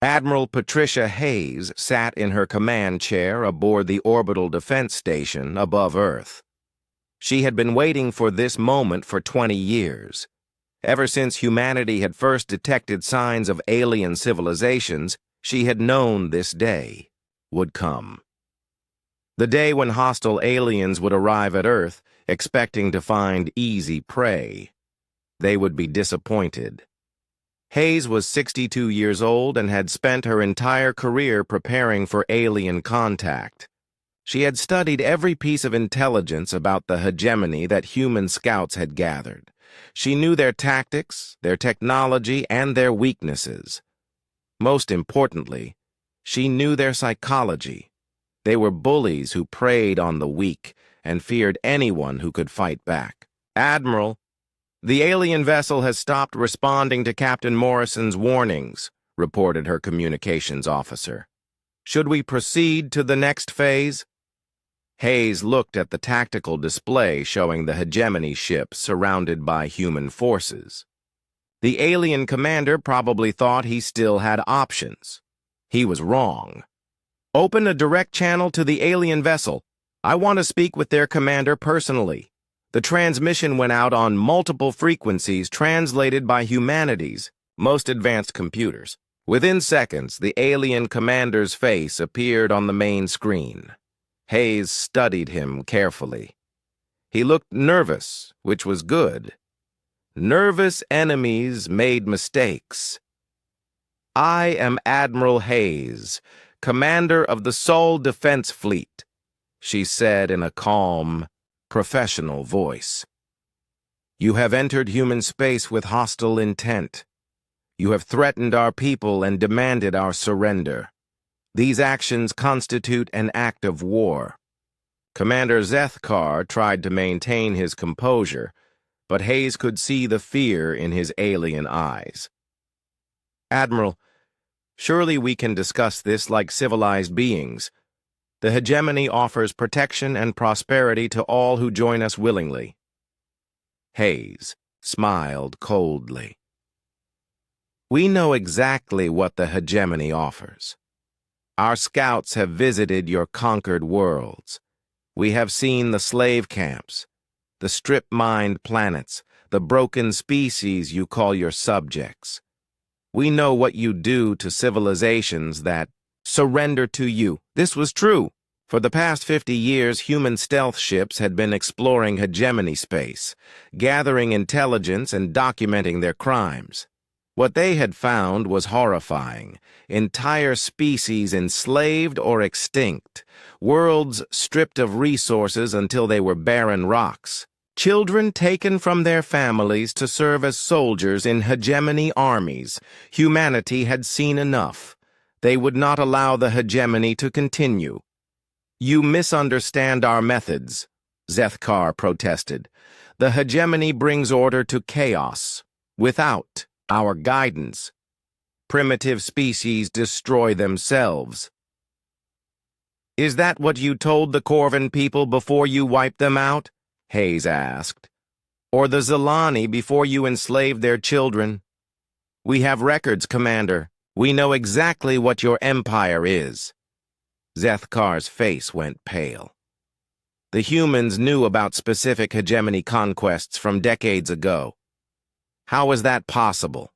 Admiral Patricia Hayes sat in her command chair aboard the orbital defense station above Earth. She had been waiting for this moment for 20 years. Ever since humanity had first detected signs of alien civilizations, she had known this day would come. The day when hostile aliens would arrive at Earth, expecting to find easy prey. They would be disappointed. Hayes was 62 years old and had spent her entire career preparing for alien contact. She had studied every piece of intelligence about the hegemony that human scouts had gathered. She knew their tactics, their technology, and their weaknesses. Most importantly, she knew their psychology. They were bullies who preyed on the weak and feared anyone who could fight back. "Admiral, the alien vessel has stopped responding to Captain Morrison's warnings," reported her communications officer. "Should we proceed to the next phase?" Hayes looked at the tactical display showing the hegemony ship surrounded by human forces. The alien commander probably thought he still had options. He was wrong. "Open a direct channel to the alien vessel. I want to speak with their commander personally." The transmission went out on multiple frequencies translated by humanity's most advanced computers. Within seconds, the alien commander's face appeared on the main screen. Hayes studied him carefully. He looked nervous, which was good. Nervous enemies made mistakes. "I am Admiral Hayes, commander of the Sol Defense Fleet," she said in a calm, professional voice. "You have entered human space with hostile intent. You have threatened our people and demanded our surrender. These actions constitute an act of war." Commander Zethkar tried to maintain his composure, but Hayes could see the fear in his alien eyes. "Admiral, surely we can discuss this like civilized beings. The hegemony offers protection and prosperity to all who join us willingly." Hayes smiled coldly. "We know exactly what the hegemony offers. Our scouts have visited your conquered worlds. We have seen the slave camps, the strip-mined planets, the broken species you call your subjects. We know what you do to civilizations that surrender to you." This was true. For the past 50 years, human stealth ships had been exploring hegemony space, gathering intelligence and documenting their crimes. What they had found was horrifying. Entire species enslaved or extinct, worlds stripped of resources until they were barren rocks, children taken from their families to serve as soldiers in hegemony armies. Humanity had seen enough. They would not allow the hegemony to continue. "You misunderstand our methods," Zethkar protested. "The hegemony brings order to chaos. Without our guidance, primitive species destroy themselves." "Is that what you told the Corvan people before you wiped them out?" Hayes asked. "Or the Zelani before you enslaved their children?" "We have records, Commander. We know exactly what your empire is." Zethkar's face went pale. The humans knew about specific hegemony conquests from decades ago. How was that possible?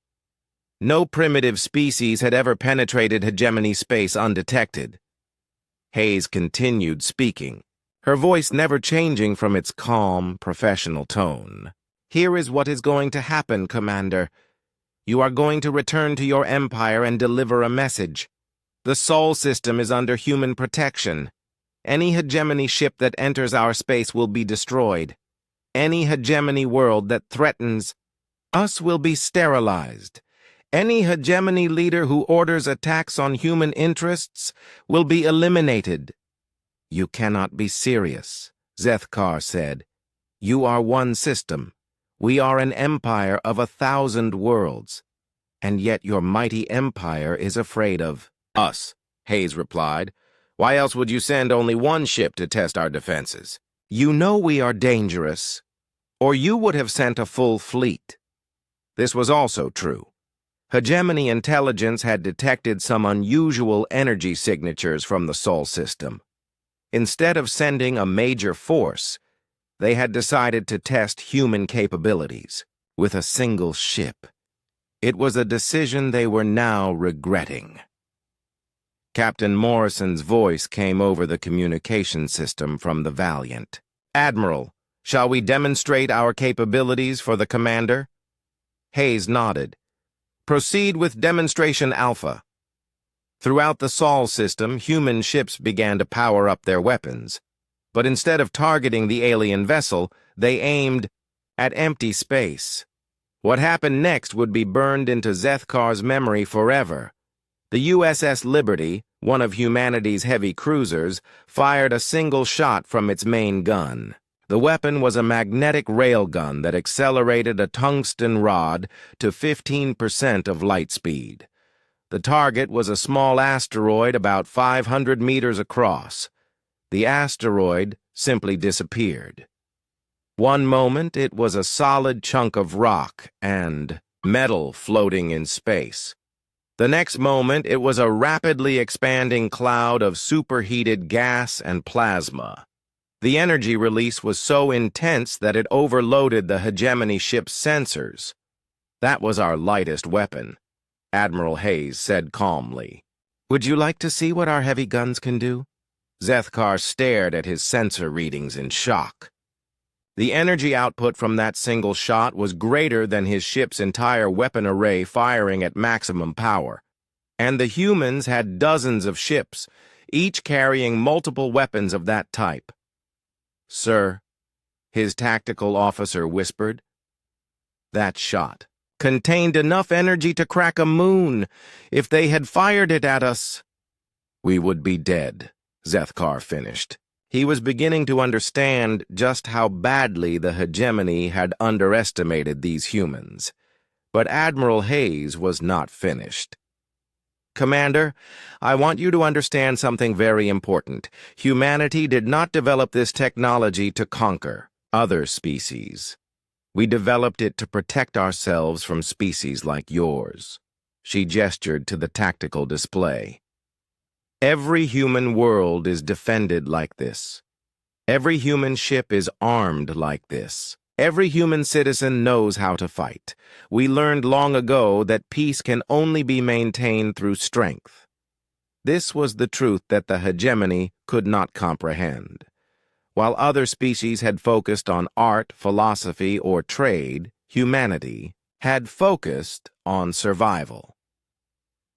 No primitive species had ever penetrated hegemony space undetected. Hayes continued speaking, her voice never changing from its calm, professional tone. "Here is what is going to happen, Commander. You are going to return to your empire and deliver a message. The Sol system is under human protection. Any hegemony ship that enters our space will be destroyed. Any hegemony world that threatens us will be sterilized. Any hegemony leader who orders attacks on human interests will be eliminated." "You cannot be serious," Zethkar said. "You are one system. We are an empire of 1,000 worlds. And yet your mighty empire is afraid of us," Hayes replied. "Why else would you send only one ship to test our defenses? You know we are dangerous, or you would have sent a full fleet." This was also true. Hegemony intelligence had detected some unusual energy signatures from the Sol system. Instead of sending a major force, they had decided to test human capabilities with a single ship. It was a decision they were now regretting. Captain Morrison's voice came over the communication system from the Valiant. "Admiral, shall we demonstrate our capabilities for the commander?" Hayes nodded. "Proceed with Demonstration Alpha." Throughout the Sol system, human ships began to power up their weapons. But instead of targeting the alien vessel, they aimed at empty space. What happened next would be burned into Zethkar's memory forever. The USS Liberty, one of humanity's heavy cruisers, fired a single shot from its main gun. The weapon was a magnetic railgun that accelerated a tungsten rod to 15% of light speed. The target was a small asteroid about 500 meters across. The asteroid simply disappeared. One moment it was a solid chunk of rock and metal floating in space. The next moment it was a rapidly expanding cloud of superheated gas and plasma. The energy release was so intense that it overloaded the Hegemony ship's sensors. "That was our lightest weapon," Admiral Hayes said calmly. "Would you like to see what our heavy guns can do?" Zethkar stared at his sensor readings in shock. The energy output from that single shot was greater than his ship's entire weapon array firing at maximum power. And the humans had dozens of ships, each carrying multiple weapons of that type. "Sir," his tactical officer whispered, "that shot contained enough energy to crack a moon. If they had fired it at us, we would be dead," Zethkar finished. He was beginning to understand just how badly the Hegemony had underestimated these humans. But Admiral Hayes was not finished. "Commander, I want you to understand something very important. Humanity did not develop this technology to conquer other species. We developed it to protect ourselves from species like yours." She gestured to the tactical display. "Every human world is defended like this. Every human ship is armed like this. Every human citizen knows how to fight. We learned long ago that peace can only be maintained through strength." This was the truth that the Hegemony could not comprehend. While other species had focused on art, philosophy, or trade, humanity had focused on survival.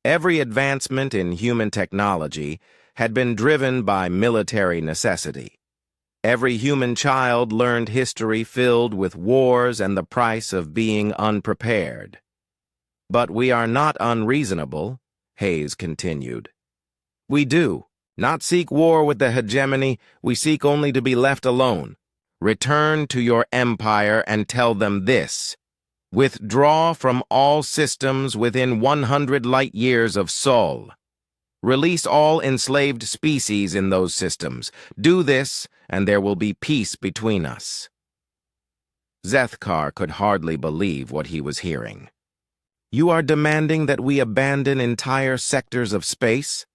Every advancement in human technology had been driven by military necessity. Every human child learned history filled with wars and the price of being unprepared. "But we are not unreasonable," Hayes continued. "We do not seek war with the Hegemony, we seek only to be left alone. Return to your empire and tell them this: withdraw from all systems within 100 light years of Sol. Release all enslaved species in those systems. Do this, and there will be peace between us." Zethkar could hardly believe what he was hearing. "You are demanding that we abandon entire sectors of space?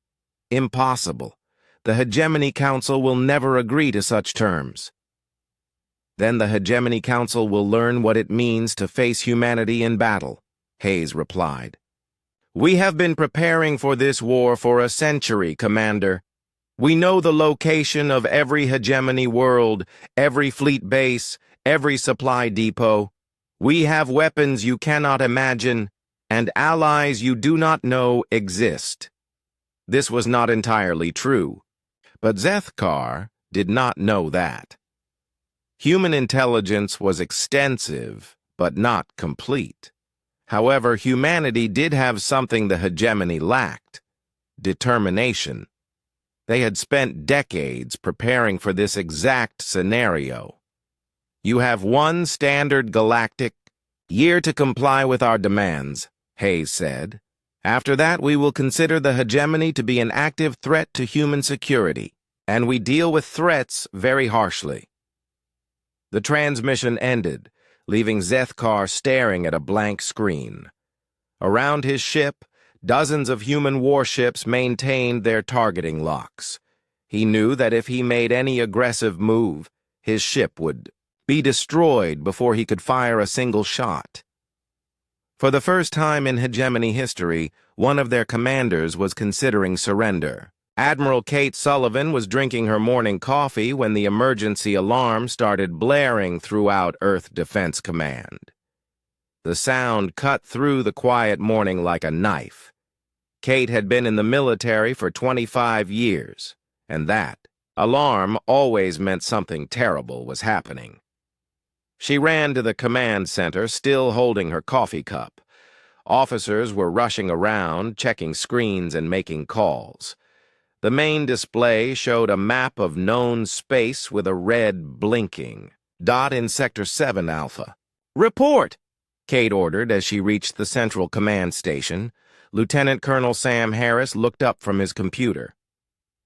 Impossible. The Hegemony Council will never agree to such terms." "Then the Hegemony Council will learn what it means to face humanity in battle," Hayes replied. "We have been preparing for this war for a century, Commander. We know the location of every Hegemony world, every fleet base, every supply depot. We have weapons you cannot imagine, and allies you do not know exist." This was not entirely true, but Zethkar did not know that. Human intelligence was extensive, but not complete. However, humanity did have something the Hegemony lacked: determination. They had spent decades preparing for this exact scenario. "You have one standard galactic year to comply with our demands," Hayes said. "After that, we will consider the Hegemony to be an active threat to human security, and we deal with threats very harshly." The transmission ended, leaving Zethkar staring at a blank screen. Around his ship, dozens of human warships maintained their targeting locks. He knew that if he made any aggressive move, his ship would be destroyed before he could fire a single shot. For the first time in hegemony history, one of their commanders was considering surrender. Admiral Kate Sullivan was drinking her morning coffee when the emergency alarm started blaring throughout Earth Defense Command. The sound cut through the quiet morning like a knife. Kate had been in the military for 25 years, and that alarm always meant something terrible was happening. She ran to the command center, still holding her coffee cup. Officers were rushing around, checking screens and making calls. The main display showed a map of known space with a red blinking dot in Sector 7 Alpha. "Report!" Kate ordered as she reached the central command station. Lieutenant Colonel Sam Harris looked up from his computer.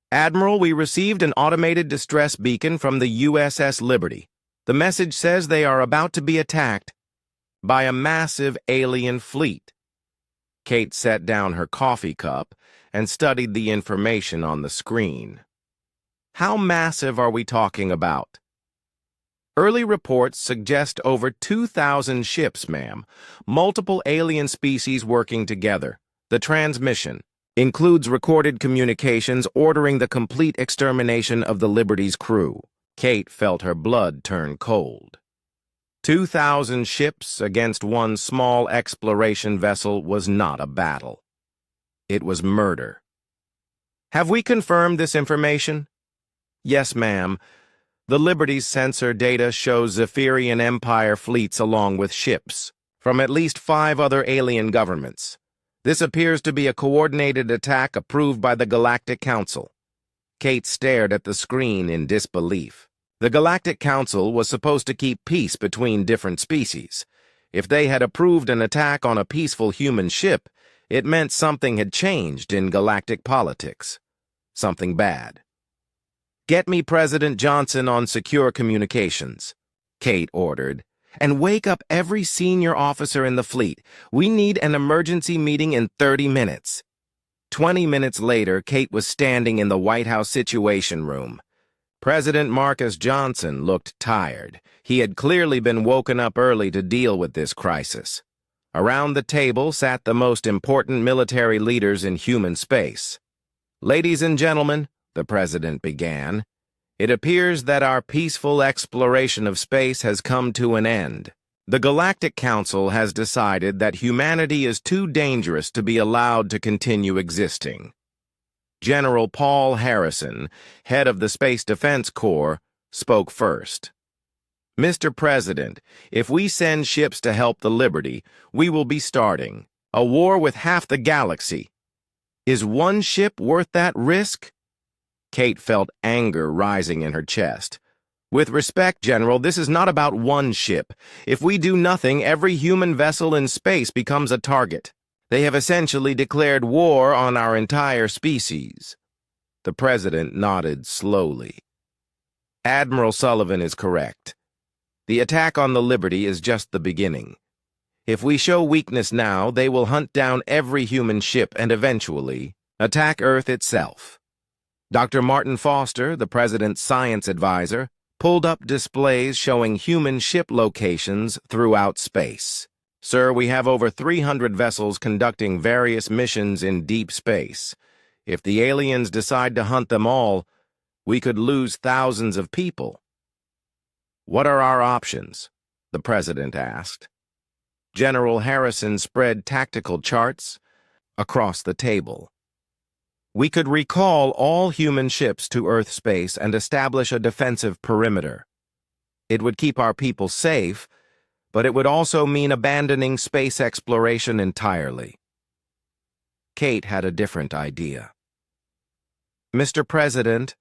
"Admiral, we received an automated distress beacon from the USS Liberty. The message says they are about to be attacked by a massive alien fleet." Kate set down her coffee cup and studied the information on the screen. "How massive are we talking about?" "Early reports suggest over 2,000 ships, ma'am. Multiple alien species working together. The transmission includes recorded communications ordering the complete extermination of the Liberty's crew." Kate felt her blood turn cold. 2,000 ships against one small exploration vessel was not a battle. It was murder. "Have we confirmed this information?" "Yes, ma'am. The Liberty's sensor data shows Zephyrian Empire fleets along with ships from at least 5 other alien governments. This appears to be a coordinated attack approved by the Galactic Council." Kate stared at the screen in disbelief. The Galactic Council was supposed to keep peace between different species. If they had approved an attack on a peaceful human ship, it meant something had changed in galactic politics. Something bad. "Get me President Johnson on secure communications," Kate ordered, "and wake up every senior officer in the fleet. We need an emergency meeting in 30 minutes. 20 minutes later, Kate was standing in the White House Situation Room. President Marcus Johnson looked tired. He had clearly been woken up early to deal with this crisis. Around the table sat the most important military leaders in human space. "Ladies and gentlemen," the president began, "it appears that our peaceful exploration of space has come to an end. The Galactic Council has decided that humanity is too dangerous to be allowed to continue existing." General Paul Harrison, head of the Space Defense Corps, spoke first. "Mr. President, if we send ships to help the Liberty, we will be starting a war with half the galaxy. Is one ship worth that risk?" Kate felt anger rising in her chest. "With respect, General, this is not about one ship. If we do nothing, every human vessel in space becomes a target. They have essentially declared war on our entire species." The president nodded slowly. "Admiral Sullivan is correct. The attack on the Liberty is just the beginning. If we show weakness now, they will hunt down every human ship and eventually attack Earth itself." Dr. Martin Foster, the president's science advisor, pulled up displays showing human ship locations throughout space. "Sir, we have over 300 vessels conducting various missions in deep space. If the aliens decide to hunt them all, we could lose thousands of people." "What are our options?" the president asked. General Harrison spread tactical charts across the table. "We could recall all human ships to Earth space and establish a defensive perimeter. It would keep our people safe, but it would also mean abandoning space exploration entirely." Kate had a different idea. "Mr. President,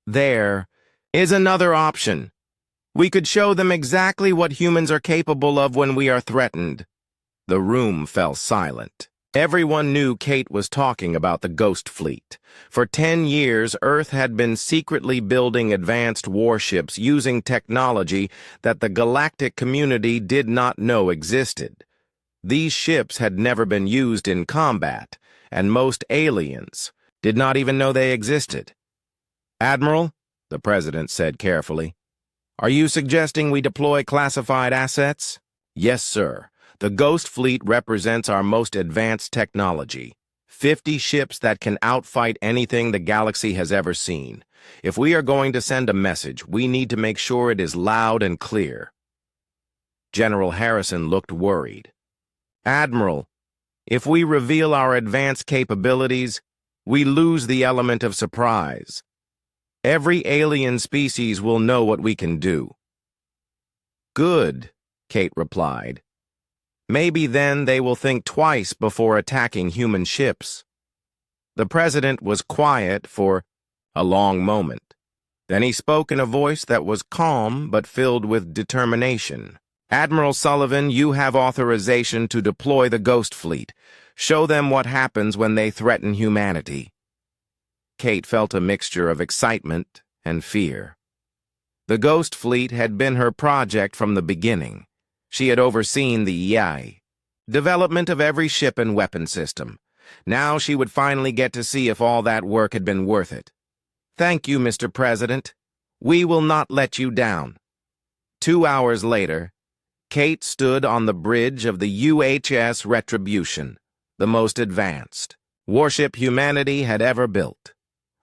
there is another option. We could show them exactly what humans are capable of when we are threatened." The room fell silent. Everyone knew Kate was talking about the Ghost Fleet. For 10 years, Earth had been secretly building advanced warships using technology that the galactic community did not know existed. These ships had never been used in combat, and most aliens did not even know they existed. "Admiral," the President said carefully, "are you suggesting we deploy classified assets?" "Yes, sir. The Ghost Fleet represents our most advanced technology. 50 ships that can outfight anything the galaxy has ever seen. If we are going to send a message, we need to make sure it is loud and clear." General Harrison looked worried. "Admiral, if we reveal our advanced capabilities, we lose the element of surprise. Every alien species will know what we can do." "Good," Kate replied. "Maybe then they will think twice before attacking human ships." The President was quiet for a long moment. Then he spoke in a voice that was calm but filled with determination. "Admiral Sullivan, you have authorization to deploy the Ghost Fleet. Show them what happens when they threaten humanity." Kate felt a mixture of excitement and fear. The Ghost Fleet had been her project from the beginning. She had overseen the development of every ship and weapon system. Now she would finally get to see if all that work had been worth it. "Thank you, Mr. President. We will not let you down." 2 hours later, Kate stood on the bridge of the UHS Retribution, the most advanced warship humanity had ever built.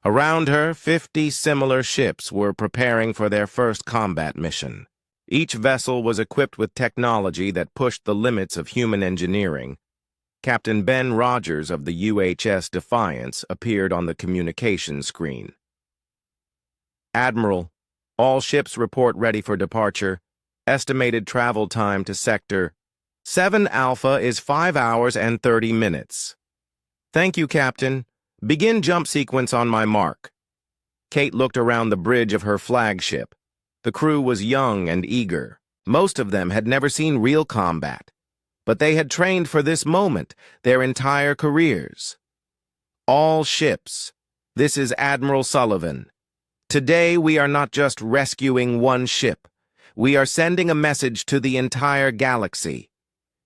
Around her, 50 similar ships were preparing for their first combat mission. Each vessel was equipped with technology that pushed the limits of human engineering. Captain Ben Rogers of the UHS Defiance appeared on the communication screen. "Admiral, all ships report ready for departure. Estimated travel time to Sector 7 Alpha is 5 hours and 30 minutes. "Thank you, Captain. Begin jump sequence on my mark." Kate looked around the bridge of her flagship. The crew was young and eager. Most of them had never seen real combat, but they had trained for this moment their entire careers. "All ships, this is Admiral Sullivan. Today we are not just rescuing one ship. We are sending a message to the entire galaxy.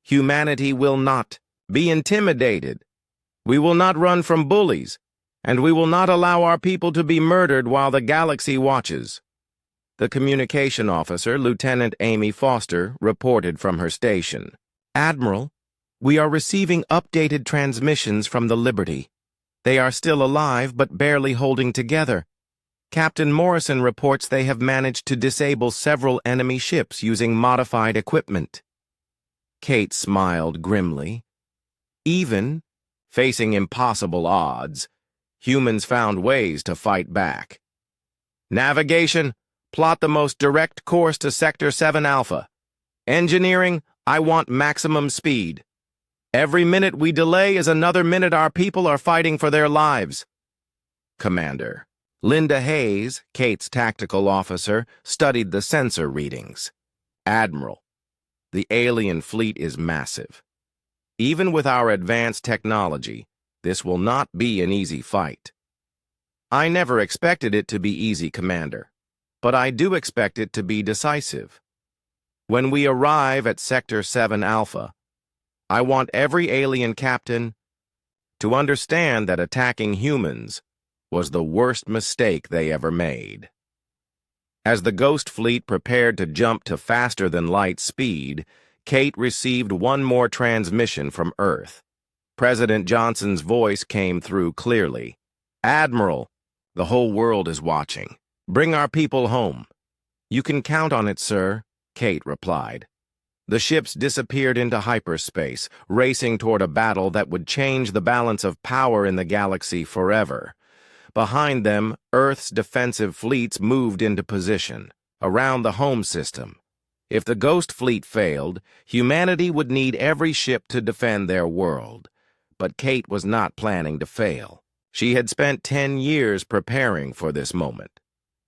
Humanity will not be intimidated. We will not run from bullies, and we will not allow our people to be murdered while the galaxy watches." The communication officer, Lieutenant Amy Foster, reported from her station. "Admiral, we are receiving updated transmissions from the Liberty. They are still alive but barely holding together. Captain Morrison reports they have managed to disable several enemy ships using modified equipment." Kate smiled grimly. Even facing impossible odds, humans found ways to fight back. "Navigation, plot the most direct course to Sector 7 Alpha. Engineering, I want maximum speed. Every minute we delay is another minute our people are fighting for their lives." Commander Linda Hayes, Kate's tactical officer, studied the sensor readings. "Admiral, the alien fleet is massive. Even with our advanced technology, this will not be an easy fight." "I never expected it to be easy, Commander, but I do expect it to be decisive. When we arrive at Sector 7 Alpha, I want every alien captain to understand that attacking humans was the worst mistake they ever made." As the Ghost Fleet prepared to jump to faster-than-light speed, Kate received one more transmission from Earth. President Johnson's voice came through clearly. "Admiral, the whole world is watching. Bring our people home." "You can count on it, sir," Kate replied. The ships disappeared into hyperspace, racing toward a battle that would change the balance of power in the galaxy forever. Behind them, Earth's defensive fleets moved into position, around the home system. If the Ghost Fleet failed, humanity would need every ship to defend their world. But Kate was not planning to fail. She had spent 10 years preparing for this moment.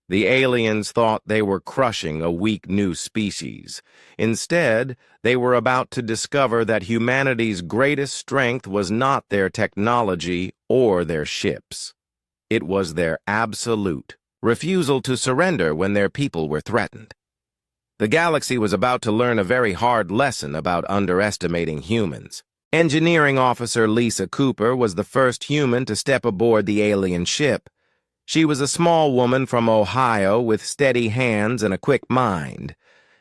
The aliens thought they were crushing a weak new species. Instead, they were about to discover that humanity's greatest strength was not their technology or their ships. It was their absolute refusal to surrender when their people were threatened. The galaxy was about to learn a very hard lesson about underestimating humans. Engineering Officer Lisa Cooper was the first human to step aboard the alien ship. She was a small woman from Ohio with steady hands and a quick mind.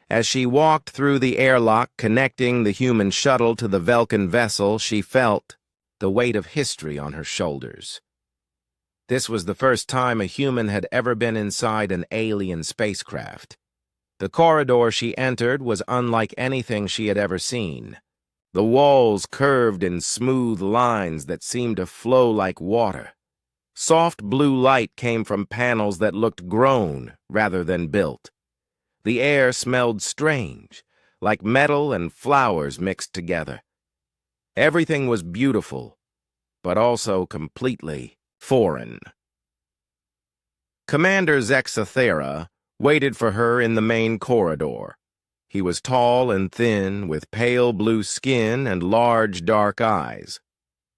As she walked through the airlock connecting the human shuttle to the Vulcan vessel, she felt the weight of history on her shoulders. This was the first time a human had ever been inside an alien spacecraft. The corridor she entered was unlike anything she had ever seen. The walls curved in smooth lines that seemed to flow like water. Soft blue light came from panels that looked grown rather than built. The air smelled strange, like metal and flowers mixed together. Everything was beautiful, but also completely foreign. Commander Zexathera waited for her in the main corridor. He was tall and thin, with pale blue skin and large dark eyes.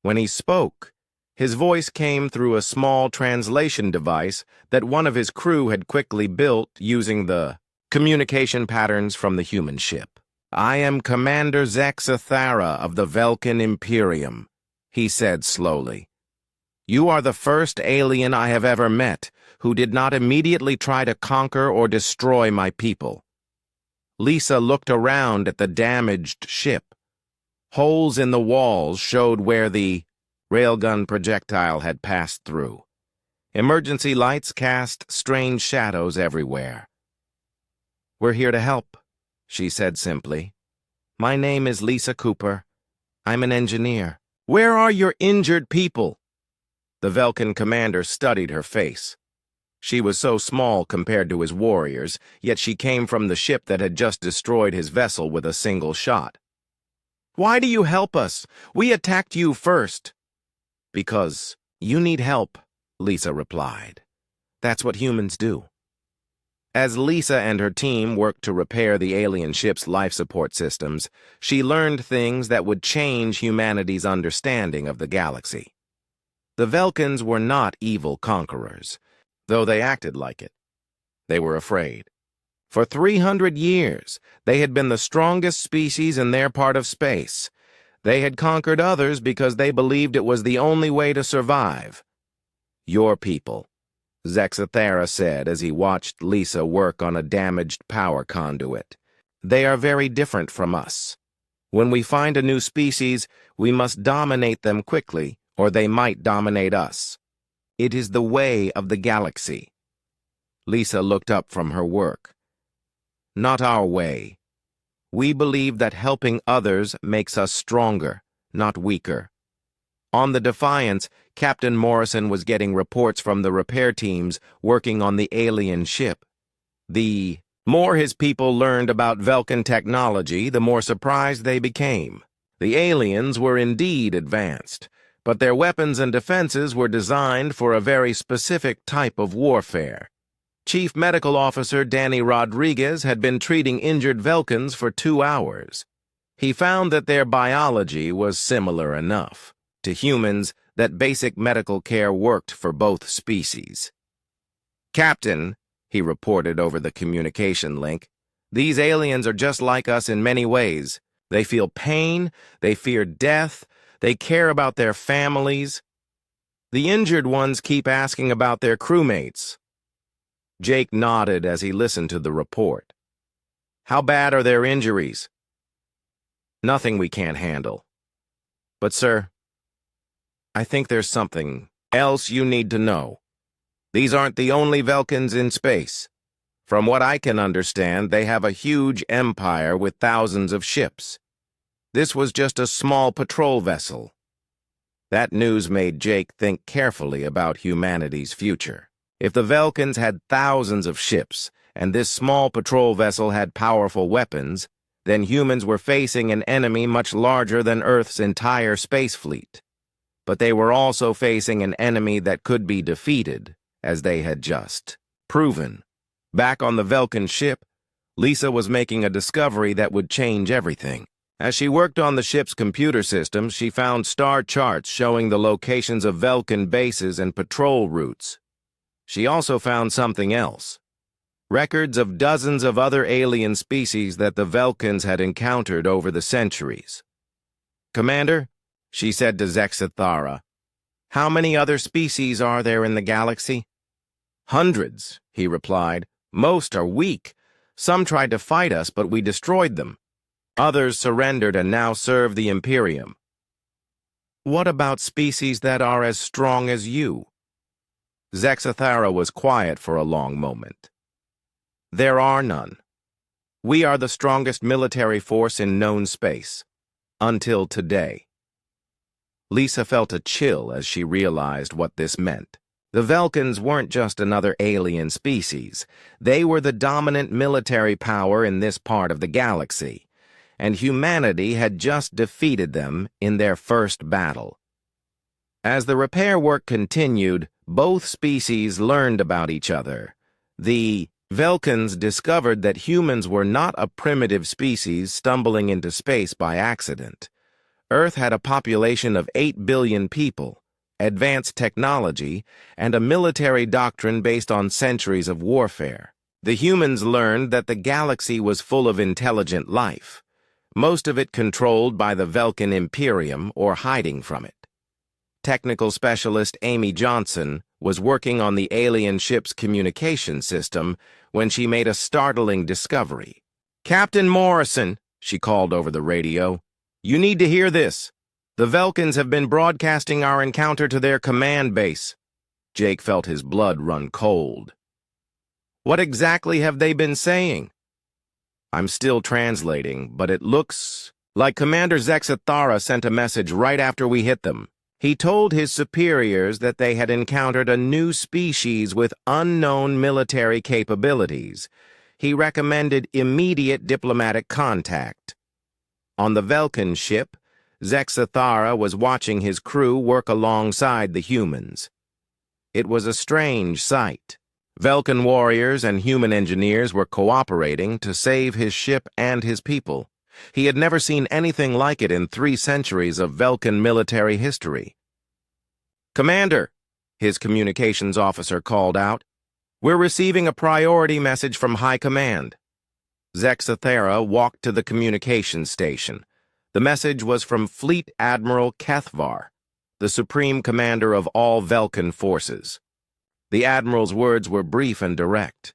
When he spoke, his voice came through a small translation device that one of his crew had quickly built using the communication patterns from the human ship. "I am Commander Zexathera of the Vulcan Imperium," he said slowly. "You are the first alien I have ever met who did not immediately try to conquer or destroy my people." Lisa looked around at the damaged ship. Holes in the walls showed where the railgun projectile had passed through. Emergency lights cast strange shadows everywhere. "We're here to help," she said simply. "My name is Lisa Cooper. I'm an engineer." "Where are your injured people?" The Vulcan commander studied her face. She was so small compared to his warriors, yet she came from the ship that had just destroyed his vessel with a single shot. "Why do you help us? We attacked you first." "Because you need help," Lisa replied. "That's what humans do." As Lisa and her team worked to repair the alien ship's life support systems, she learned things that would change humanity's understanding of the galaxy. The Vulcans were not evil conquerors, though they acted like it. They were afraid. For 300 years, they had been the strongest species in their part of space. They had conquered others because they believed it was the only way to survive. "Your people," Zexathera said as he watched Lisa work on a damaged power conduit. "They are very different from us. When we find a new species, we must dominate them quickly, or they might dominate us. It is the way of the galaxy." Lisa looked up from her work. "Not our way. We believe that helping others makes us stronger, not weaker." On the Defiance, Captain Morrison was getting reports from the repair teams working on the alien ship. The more his people learned about Vulcan technology, the more surprised they became. The aliens were indeed advanced, but their weapons and defenses were designed for a very specific type of warfare. Chief Medical Officer Danny Rodriguez had been treating injured Vulcans for 2 hours. He found that their biology was similar enough to humans that basic medical care worked for both species. "Captain," he reported over the communication link, "these aliens are just like us in many ways. They feel pain, they fear death, they care about their families. The injured ones keep asking about their crewmates." Jake nodded as he listened to the report. "How bad are their injuries?" "Nothing we can't handle. But, sir, I think there's something else you need to know. These aren't the only Vulcans in space. From what I can understand, they have a huge empire with thousands of ships. This was just a small patrol vessel." That news made Jake think carefully about humanity's future. If the Vulcans had thousands of ships, and this small patrol vessel had powerful weapons, then humans were facing an enemy much larger than Earth's entire space fleet. But they were also facing an enemy that could be defeated, as they had just proven. Back on the Vulcan ship, Lisa was making a discovery that would change everything. As she worked on the ship's computer systems, she found star charts showing the locations of Vulcan bases and patrol routes. She also found something else: records of dozens of other alien species that the Velkans had encountered over the centuries. "Commander," she said to Zexathara, "how many other species are there in the galaxy?" "Hundreds," he replied. "Most are weak. Some tried to fight us, but we destroyed them. Others surrendered and now serve the Imperium." "What about species that are as strong as you?" Zexathara was quiet for a long moment. "There are none. We are the strongest military force in known space. Until today." Lisa felt a chill as she realized what this meant. The Velkans weren't just another alien species. They were the dominant military power in this part of the galaxy, and humanity had just defeated them in their first battle. As the repair work continued, both species learned about each other. The Velkans discovered that humans were not a primitive species stumbling into space by accident. Earth had a population of 8 billion people, advanced technology, and a military doctrine based on centuries of warfare. The humans learned that the galaxy was full of intelligent life, most of it controlled by the Velkan Imperium or hiding from it. Technical specialist Amy Johnson was working on the alien ship's communication system when she made a startling discovery. "Captain Morrison," she called over the radio, "you need to hear this. The Velkans have been broadcasting our encounter to their command base." Jake felt his blood run cold. "What exactly have they been saying?" "I'm still translating, but it looks like Commander Zexathara sent a message right after we hit them. He told his superiors that they had encountered a new species with unknown military capabilities. He recommended immediate diplomatic contact." On the Velkan ship, Zexathara was watching his crew work alongside the humans. It was a strange sight. Velkan warriors and human engineers were cooperating to save his ship and his people. He had never seen anything like it in 3 centuries of Velkan military history. "Commander," his communications officer called out, "we're receiving a priority message from High Command." Zexathara walked to the communications station. The message was from Fleet Admiral Kethvar, the Supreme Commander of all Velkan forces. The Admiral's words were brief and direct.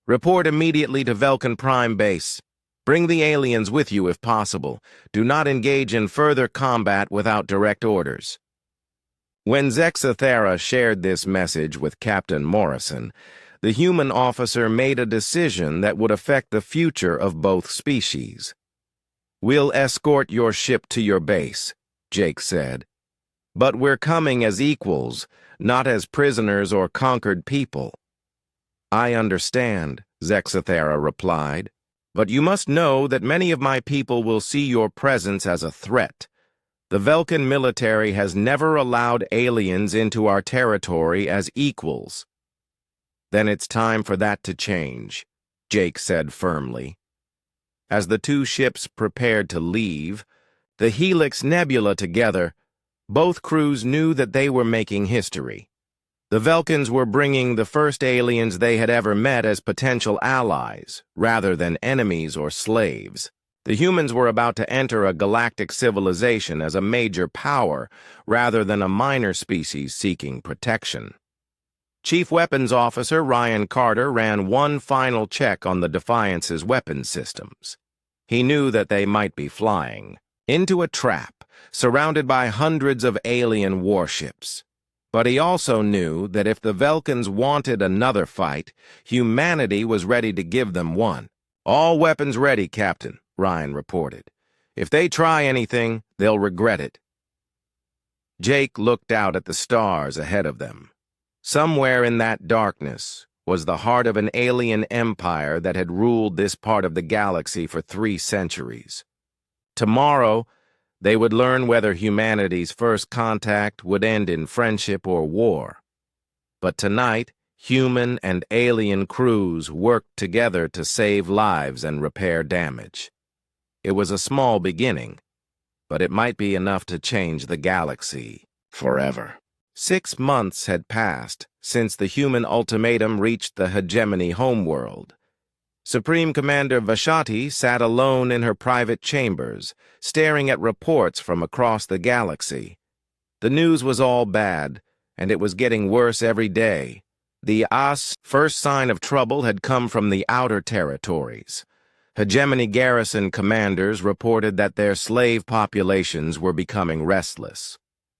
"Report immediately to Velkan Prime Base. Bring the aliens with you if possible. Do not engage in further combat without direct orders." When Zexathara shared this message with Captain Morrison, the human officer made a decision that would affect the future of both species. "We'll escort your ship to your base," Jake said. "But we're coming as equals, not as prisoners or conquered people." "I understand," Zexathara replied. "But you must know that many of my people will see your presence as a threat. The Velkan military has never allowed aliens into our territory as equals." "Then it's time for that to change," Jake said firmly. As the 2 ships prepared to leave, the Helix Nebula together, both crews knew that they were making history. The Velkans were bringing the first aliens they had ever met as potential allies, rather than enemies or slaves. The humans were about to enter a galactic civilization as a major power, rather than a minor species seeking protection. Chief Weapons Officer Ryan Carter ran one final check on the Defiance's weapons systems. He knew that they might be flying into a trap, surrounded by hundreds of alien warships. But he also knew that if the Velkans wanted another fight, humanity was ready to give them one. "All weapons ready, Captain," Ryan reported. "If they try anything, they'll regret it." Jake looked out at the stars ahead of them. Somewhere in that darkness was the heart of an alien empire that had ruled this part of the galaxy for 3 centuries. Tomorrow, they would learn whether humanity's first contact would end in friendship or war. But tonight, human and alien crews worked together to save lives and repair damage. It was a small beginning, but it might be enough to change the galaxy forever. 6 months had passed since the human ultimatum reached the hegemony homeworld. Supreme Commander Vashati sat alone in her private chambers, staring at reports from across the galaxy. The news was all bad, and it was getting worse every day. The first sign of trouble had come from the outer territories. Hegemony garrison commanders reported that their slave populations were becoming restless.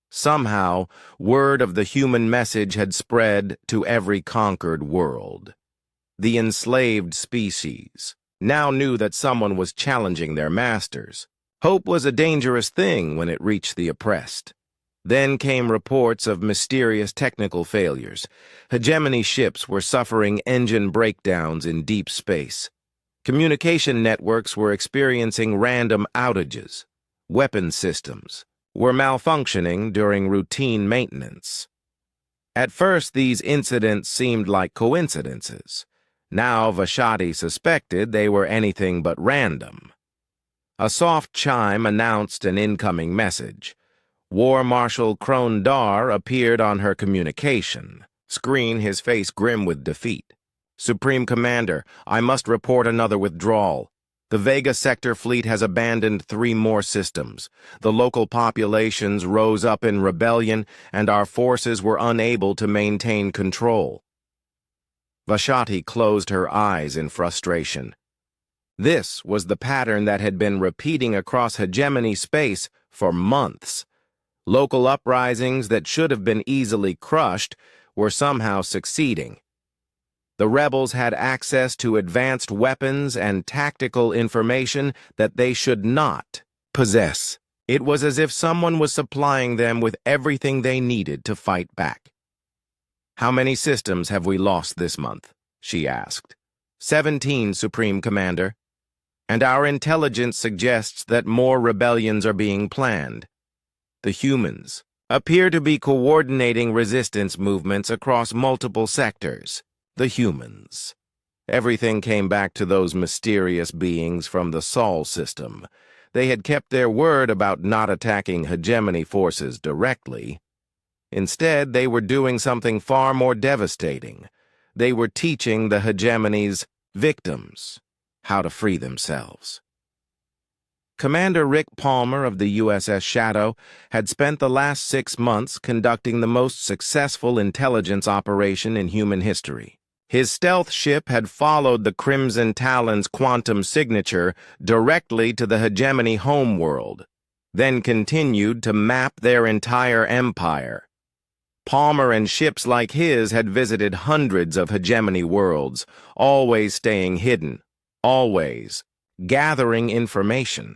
Somehow, word of the human message had spread to every conquered world. The enslaved species now knew that someone was challenging their masters. Hope was a dangerous thing when it reached the oppressed. Then came reports of mysterious technical failures. Hegemony ships were suffering engine breakdowns in deep space. Communication networks were experiencing random outages. Weapon systems were malfunctioning during routine maintenance. At first, these incidents seemed like coincidences. Now Vashati suspected they were anything but random. A soft chime announced an incoming message. War Marshal Krone Dar appeared on her communication screen, his face grim with defeat. Supreme Commander, I must report another withdrawal. The Vega Sector fleet has abandoned 3 more systems. The local populations rose up in rebellion, and our forces were unable to maintain control. Vashati closed her eyes in frustration. This was the pattern that had been repeating across hegemony space for months. Local uprisings that should have been easily crushed were somehow succeeding. The rebels had access to advanced weapons and tactical information that they should not possess. It was as if someone was supplying them with everything they needed to fight back. How many systems have we lost this month? She asked. 17, Supreme Commander. And our intelligence suggests that more rebellions are being planned. The humans appear to be coordinating resistance movements across multiple sectors. The humans. Everything came back to those mysterious beings from the Sol system. They had kept their word about not attacking hegemony forces directly. Instead, they were doing something far more devastating. They were teaching the hegemony's victims how to free themselves. Commander Rick Palmer of the USS Shadow had spent the last 6 months conducting the most successful intelligence operation in human history. His stealth ship had followed the Crimson Talon's quantum signature directly to the hegemony homeworld, then continued to map their entire empire. Palmer and ships like his had visited hundreds of hegemony worlds, always staying hidden, always gathering information.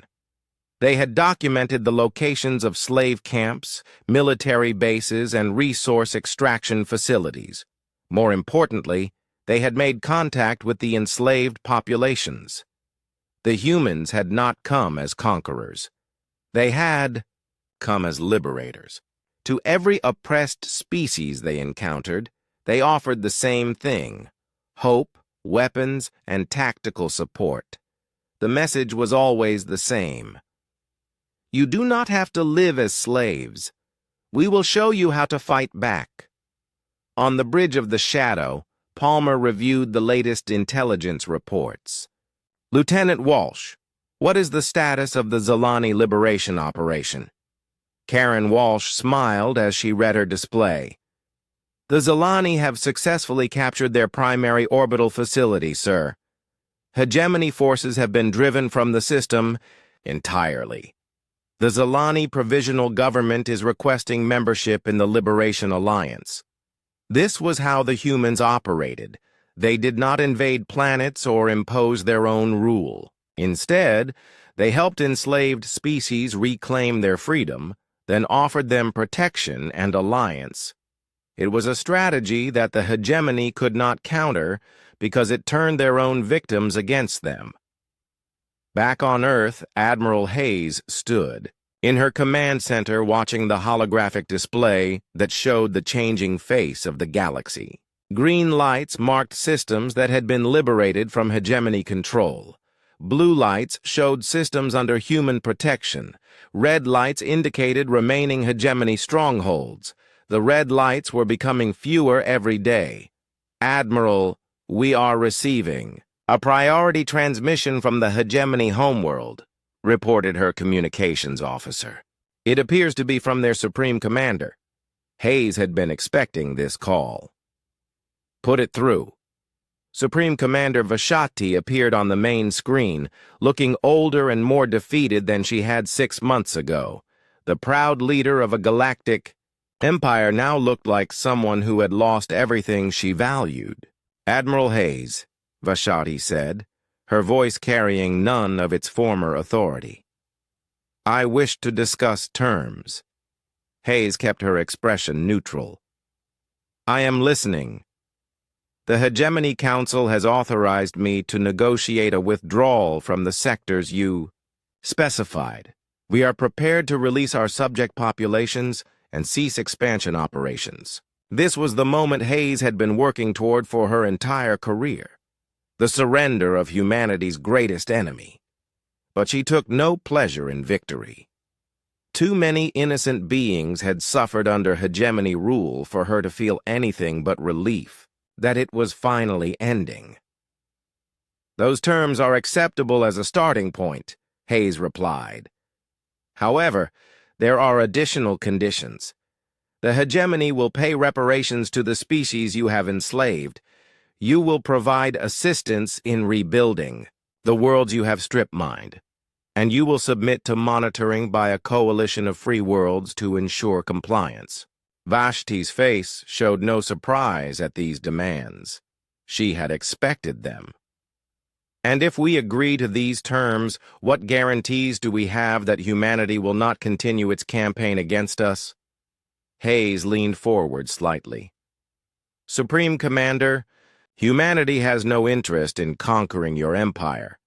They had documented the locations of slave camps, military bases, and resource extraction facilities. More importantly, they had made contact with the enslaved populations. The humans had not come as conquerors. They had come as liberators. To every oppressed species they encountered, they offered the same thing: hope, weapons, and tactical support. The message was always the same. You do not have to live as slaves. We will show you how to fight back. On the bridge of the Shadow, Palmer reviewed the latest intelligence reports. Lieutenant Walsh, what is the status of the Zalani liberation operation? Karen Walsh smiled as she read her display. The Zalani have successfully captured their primary orbital facility, sir. Hegemony forces have been driven from the system entirely. The Zalani Provisional Government is requesting membership in the Liberation Alliance. This was how the humans operated. They did not invade planets or impose their own rule. Instead, they helped enslaved species reclaim their freedom, then offered them protection and alliance. It was a strategy that the hegemony could not counter because it turned their own victims against them. Back on Earth, Admiral Hayes stood in her command center watching the holographic display that showed the changing face of the galaxy. Green lights marked systems that had been liberated from hegemony control. Blue lights showed systems under human protection. Red lights indicated remaining hegemony strongholds. The red lights were becoming fewer every day. "Admiral, we are receiving a priority transmission from the hegemony homeworld," reported her communications officer. "It appears to be from their Supreme Commander." Hayes had been expecting this call. "Put it through." Supreme Commander Vashati appeared on the main screen, looking older and more defeated than she had 6 months ago. The proud leader of a galactic empire now looked like someone who had lost everything she valued. "Admiral Hayes," Vashati said, her voice carrying none of its former authority. "I wish to discuss terms." Hayes kept her expression neutral. "I am listening. The Hegemony Council has authorized me to negotiate a withdrawal from the sectors you specified. We are prepared to release our subject populations and cease expansion operations." This was the moment Hayes had been working toward for her entire career, the surrender of humanity's greatest enemy. But she took no pleasure in victory. Too many innocent beings had suffered under hegemony rule for her to feel anything but relief that it was finally ending. "Those terms are acceptable as a starting point," Hayes replied. "However, there are additional conditions. The hegemony will pay reparations to the species you have enslaved. You will provide assistance in rebuilding the worlds you have strip-mined, and you will submit to monitoring by a coalition of free worlds to ensure compliance." Vashti's face showed no surprise at these demands. She had expected them. "And if we agree to these terms, what guarantees do we have that humanity will not continue its campaign against us?" Hayes leaned forward slightly. "Supreme Commander, humanity has no interest in conquering your empire.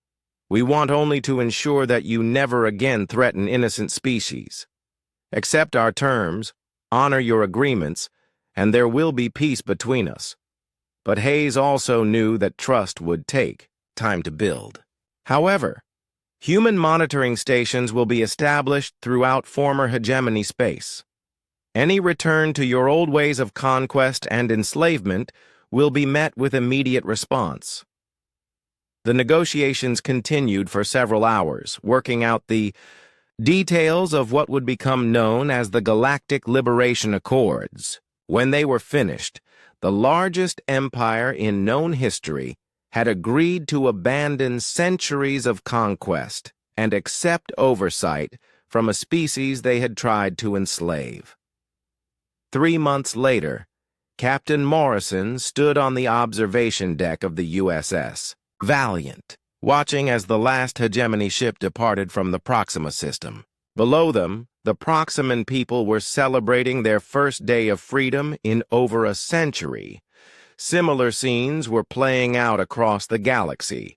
We want only to ensure that you never again threaten innocent species. Accept our terms, honor your agreements, and there will be peace between us." But Hayes also knew that trust would take time to build. However, human monitoring stations will be established throughout former hegemony space. Any return to your old ways of conquest and enslavement will be met with immediate response. The negotiations continued for several hours, working out the details of what would become known as the Galactic Liberation Accords. When they were finished, the largest empire in known history had agreed to abandon centuries of conquest and accept oversight from a species they had tried to enslave. 3 months later, Captain Morrison stood on the observation deck of the USS Valiant, watching as the last hegemony ship departed from the Proxima system. Below them, the Proximan people were celebrating their first day of freedom in over a century. Similar scenes were playing out across the galaxy.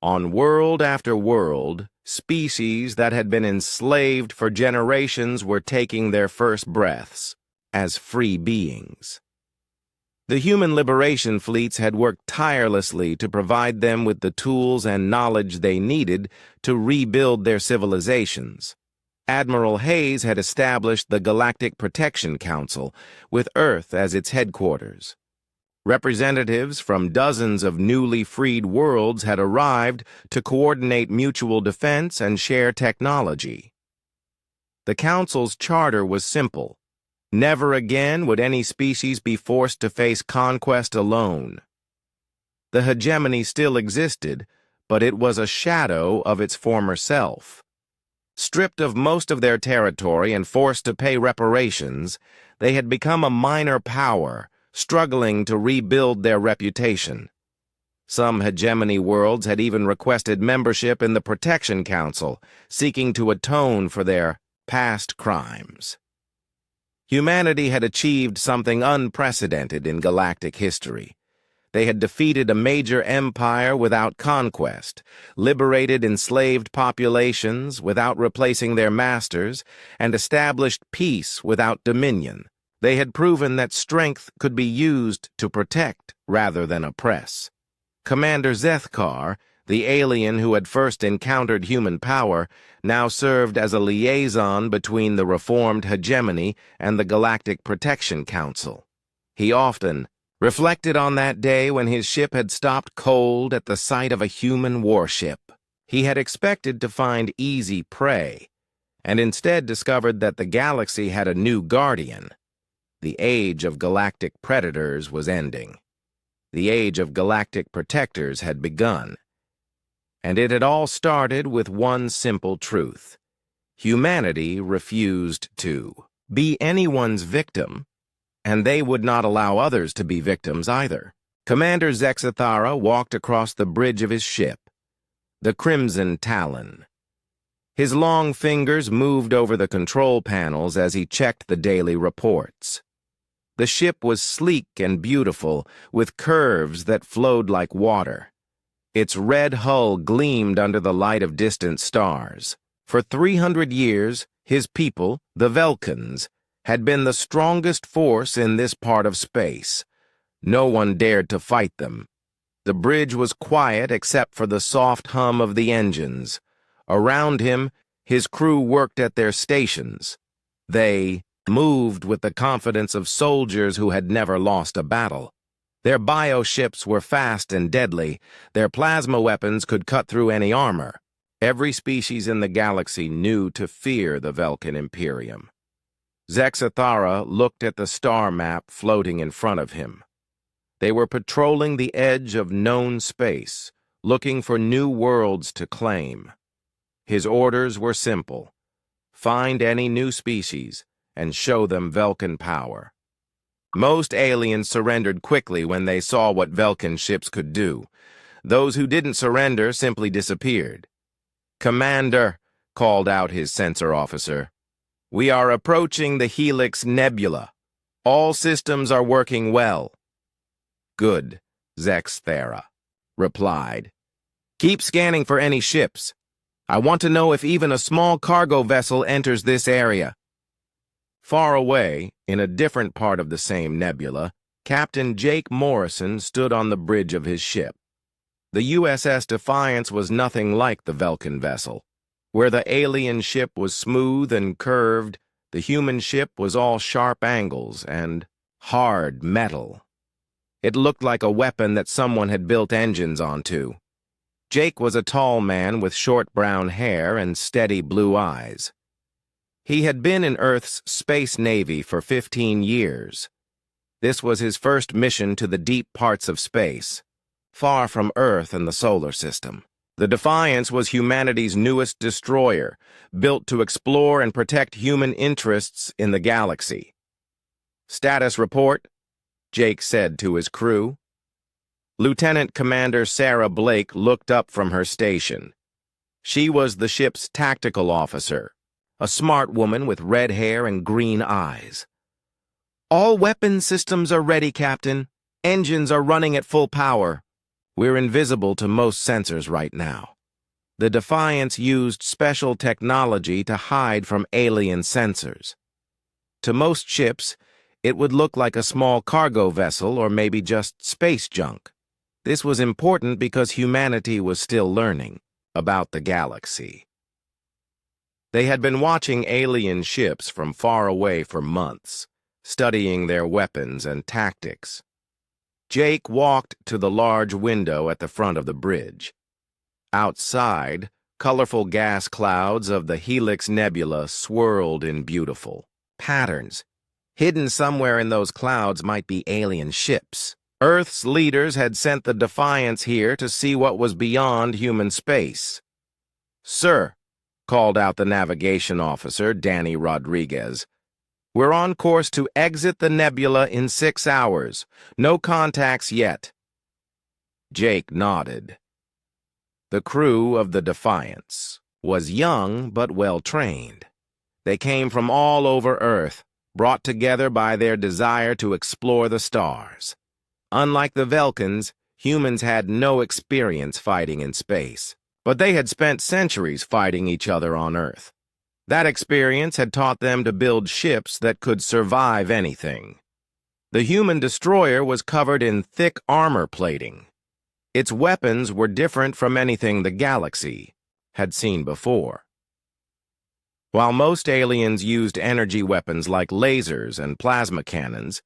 On world after world, species that had been enslaved for generations were taking their first breaths as free beings. The human liberation fleets had worked tirelessly to provide them with the tools and knowledge they needed to rebuild their civilizations. Admiral Hayes had established the Galactic Protection Council, with Earth as its headquarters. Representatives from dozens of newly freed worlds had arrived to coordinate mutual defense and share technology. The Council's charter was simple. Never again would any species be forced to face conquest alone. The hegemony still existed, but it was a shadow of its former self. Stripped of most of their territory and forced to pay reparations, they had become a minor power, struggling to rebuild their reputation. Some hegemony worlds had even requested membership in the Protection Council, seeking to atone for their past crimes. Humanity had achieved something unprecedented in galactic history. They had defeated a major empire without conquest, liberated enslaved populations without replacing their masters, and established peace without dominion. They had proven that strength could be used to protect rather than oppress. Commander Zethkar, The alien who had first encountered human power now served as a liaison between the reformed hegemony and the Galactic Protection Council. He often reflected on that day when his ship had stopped cold at the sight of a human warship. He had expected to find easy prey, and instead discovered that the galaxy had a new guardian. The age of galactic predators was ending. The age of galactic protectors had begun. And it had all started with one simple truth. Humanity refused to be anyone's victim, and they would not allow others to be victims either. Commander Zexathara walked across the bridge of his ship, the Crimson Talon. His long fingers moved over the control panels as he checked the daily reports. The ship was sleek and beautiful, with curves that flowed like water. Its red hull gleamed under the light of distant stars. For 300 years, his people, the Velkans, had been the strongest force in this part of space. No one dared to fight them. The bridge was quiet except for the soft hum of the engines. Around him, his crew worked at their stations. They moved with the confidence of soldiers who had never lost a battle. Their bioships were fast and deadly. Their plasma weapons could cut through any armor. Every species in the galaxy knew to fear the Velkan Imperium. Zexathara looked at the star map floating in front of him. They were patrolling the edge of known space, looking for new worlds to claim. His orders were simple. Find any new species and show them Velkan power. Most aliens surrendered quickly when they saw what Velkan ships could do. Those who didn't surrender simply disappeared. "Commander," called out his sensor officer, "we are approaching the Helix Nebula. All systems are working well." "Good," Zexathara replied. "Keep scanning for any ships. I want to know if even a small cargo vessel enters this area." Far away, in a different part of the same nebula, Captain Jake Morrison stood on the bridge of his ship. The USS Defiance was nothing like the Velkan vessel. Where the alien ship was smooth and curved, the human ship was all sharp angles and hard metal. It looked like a weapon that someone had built engines onto. Jake was a tall man with short brown hair and steady blue eyes. He had been in Earth's Space Navy for 15 years. This was his first mission to the deep parts of space, far from Earth and the solar system. The Defiance was humanity's newest destroyer, built to explore and protect human interests in the galaxy. "Status report," Jake said to his crew. Lieutenant Commander Sarah Blake looked up from her station. She was the ship's tactical officer, a smart woman with red hair and green eyes. "All weapon systems are ready, Captain. Engines are running at full power. We're invisible to most sensors right now. The Defiance used special technology to hide from alien sensors. To most ships, it would look like a small cargo vessel or maybe just space junk. This was important because humanity was still learning about the galaxy." They had been watching alien ships from far away for months, studying their weapons and tactics. Jake walked to the large window at the front of the bridge. Outside, colorful gas clouds of the Helix Nebula swirled in beautiful patterns. Hidden somewhere in those clouds might be alien ships. Earth's leaders had sent the Defiance here to see what was beyond human space. "Sir," called out the navigation officer, Danny Rodriguez, "we're on course to exit the nebula in 6 hours. No contacts yet." Jake nodded. The crew of the Defiance was young but well-trained. They came from all over Earth, brought together by their desire to explore the stars. Unlike the Velkans, humans had no experience fighting in space, but they had spent centuries fighting each other on Earth. That experience had taught them to build ships that could survive anything. The human destroyer was covered in thick armor plating. Its weapons were different from anything the galaxy had seen before. While most aliens used energy weapons like lasers and plasma cannons,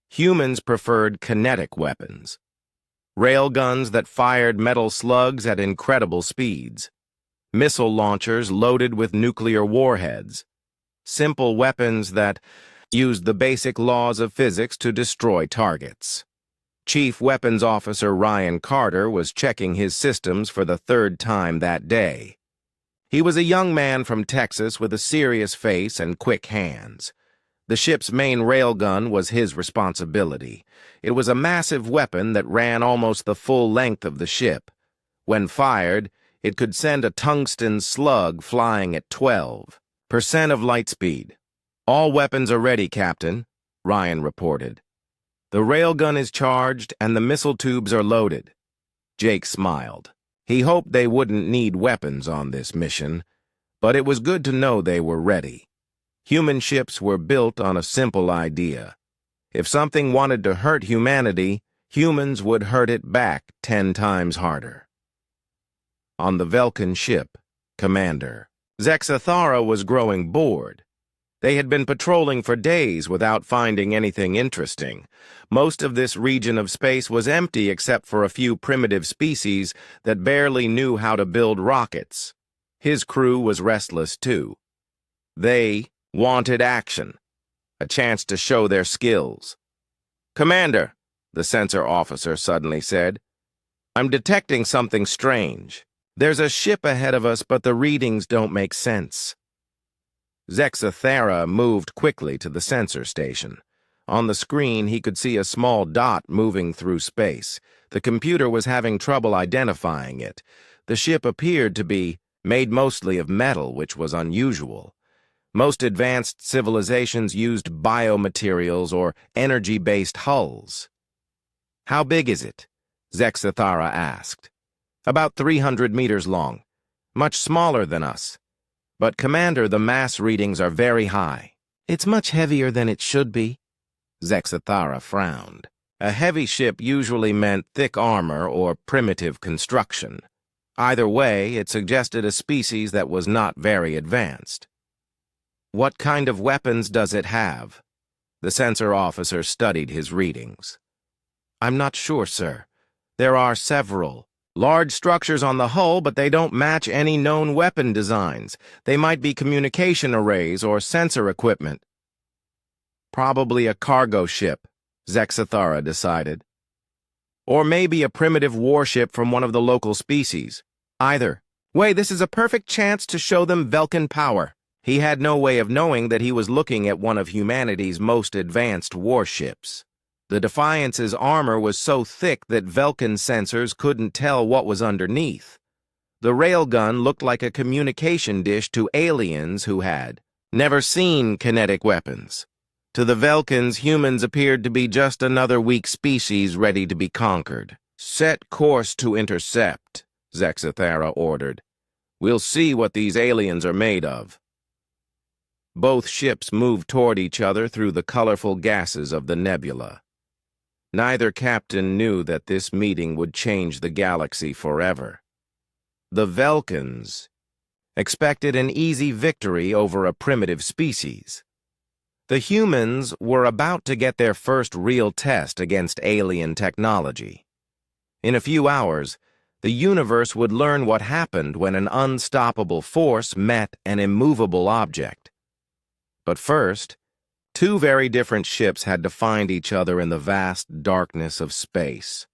humans preferred kinetic weapons. Railguns that fired metal slugs at incredible speeds. Missile launchers loaded with nuclear warheads. Simple weapons that used the basic laws of physics to destroy targets. Chief Weapons Officer Ryan Carter was checking his systems for the third time that day. He was a young man from Texas with a serious face and quick hands. The ship's main railgun was his responsibility. It was a massive weapon that ran almost the full length of the ship. When fired, it could send a tungsten slug flying at 12% of light speed. "All weapons are ready, Captain," Ryan reported. "The railgun is charged and the missile tubes are loaded." Jake smiled. He hoped they wouldn't need weapons on this mission, but it was good to know they were ready. Human ships were built on a simple idea. If something wanted to hurt humanity, humans would hurt it back 10 times harder. On the Velkin ship, Commander Zexathara was growing bored. They had been patrolling for days without finding anything interesting. Most of this region of space was empty except for a few primitive species that barely knew how to build rockets. His crew was restless too. They wanted action, a chance to show their skills. "Commander," the sensor officer suddenly said, "I'm detecting something strange. There's a ship ahead of us, but the readings don't make sense." Zexathara moved quickly to the sensor station. On the screen, he could see a small dot moving through space. The computer was having trouble identifying it. The ship appeared to be made mostly of metal, which was unusual. Most advanced civilizations used biomaterials or energy-based hulls. "How big is it?" Zexathara asked. "About 300 meters long. Much smaller than us. But, Commander, the mass readings are very high." "It's much heavier than it should be." Zexathara frowned. A heavy ship usually meant thick armor or primitive construction. Either way, it suggested a species that was not very advanced. "What kind of weapons does it have?" The sensor officer studied his readings. "I'm not sure, sir. There are several large structures on the hull, but they don't match any known weapon designs. They might be communication arrays or sensor equipment." "Probably a cargo ship," Zexathara decided. "Or maybe a primitive warship from one of the local species. Either way, this is a perfect chance to show them Velkin power." He had no way of knowing that he was looking at one of humanity's most advanced warships. The Defiance's armor was so thick that Velkin sensors couldn't tell what was underneath. The railgun looked like a communication dish to aliens who had never seen kinetic weapons. To the Velkins, humans appeared to be just another weak species ready to be conquered. "Set course to intercept," Zexathara ordered. "We'll see what these aliens are made of." Both ships moved toward each other through the colorful gases of the nebula. Neither captain knew that this meeting would change the galaxy forever. The Velkins expected an easy victory over a primitive species. The humans were about to get their first real test against alien technology. In a few hours, the universe would learn what happened when an unstoppable force met an immovable object. But first, two very different ships had to find each other in the vast darkness of space.